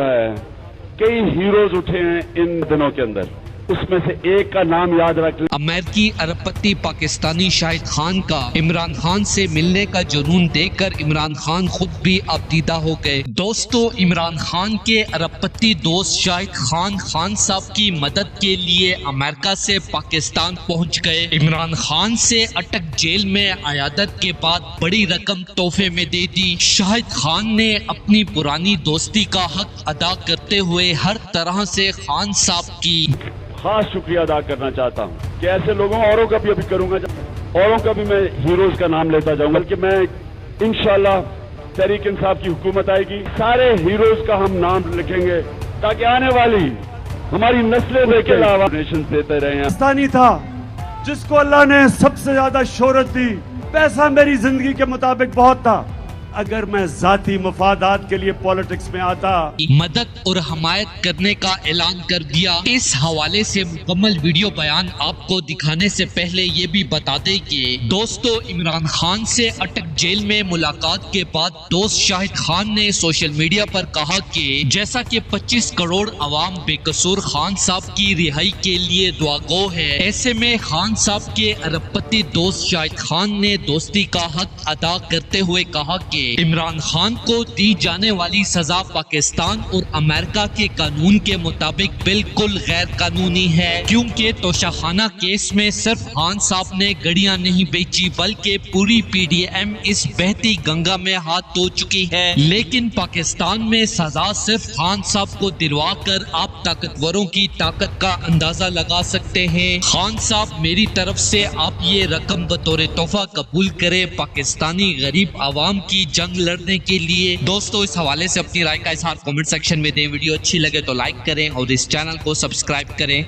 है कई हीरोज उठे हैं इन दिनों के अंदर, उसमें से एक का नाम याद रख लें। अमेरिकी अरबपति पाकिस्तानी शाहिद खान का इमरान खान से मिलने का जुनून देखकर इमरान खान खुद भी अबदीदा हो गए। दोस्तों, इमरान खान के अरबपति दोस्त शाहिद खान साहब की मदद के लिए अमेरिका से पाकिस्तान पहुंच गए। इमरान खान से अटक जेल में अयादत के बाद बड़ी रकम तोहफे में दे दी। शाहिद खान ने अपनी पुरानी दोस्ती का हक अदा करते हुए हर तरह से खान साहब की खास शुक्रिया अदा करना चाहता हूँ कि ऐसे लोगों औरों का भी अभी करूंगा, औरों का भी मैं हीरोज का नाम लेता जाऊंगा, बल्कि मैं इंशाल्लाह तहरीक इंसाफ की हुकूमत आएगी, सारे हीरोज का हम नाम लिखेंगे ताकि आने वाली हमारी नस्लें देखे अलावा नेशन देते रहे हैं। पाकिस्तानी था जिसको अल्लाह ने सबसे ज्यादा शोहरत दी। पैसा मेरी जिंदगी के मुताबिक बहुत था, अगर मैं जाती मफादात के लिए पॉलिटिक्स में आता। मदद और हमायत करने का ऐलान कर दिया। इस हवाले से मुकम्मल वीडियो बयान आपको दिखाने से पहले ये भी बता दें कि दोस्तों, इमरान खान से अटक जेल में मुलाकात के बाद दोस्त शाहिद खान ने सोशल मीडिया पर कहा कि जैसा कि 25 करोड़ अवाम बेकसूर खान साहब की रिहाई के लिए दुआगो है, ऐसे में खान साहब के अरबपति दोस्त शाहिद खान ने दोस्ती का हक अदा करते हुए कहा कि इमरान खान को दी जाने वाली सजा पाकिस्तान और अमेरिका के कानून के मुताबिक बिल्कुल गैर कानूनी है, क्योंकि तोशाखाना केस में सिर्फ खान साहब ने गड़ियां नहीं बेची बल्कि पूरी पीडीएम इस बहती गंगा में हाथ धो चुकी है। लेकिन पाकिस्तान में सजा सिर्फ खान साहब को दिलवा कर आप ताकतवरों की ताकत का अंदाजा लगा सकते हैं। खान साहब, मेरी तरफ से आप ये रकम बतौर तोहफा कबूल करें पाकिस्तानी गरीब आवाम की जंग लड़ने के लिए। दोस्तों, इस हवाले से अपनी राय का इजहार कमेंट सेक्शन में दें। वीडियो अच्छी लगे तो लाइक करें और इस चैनल को सब्सक्राइब करें।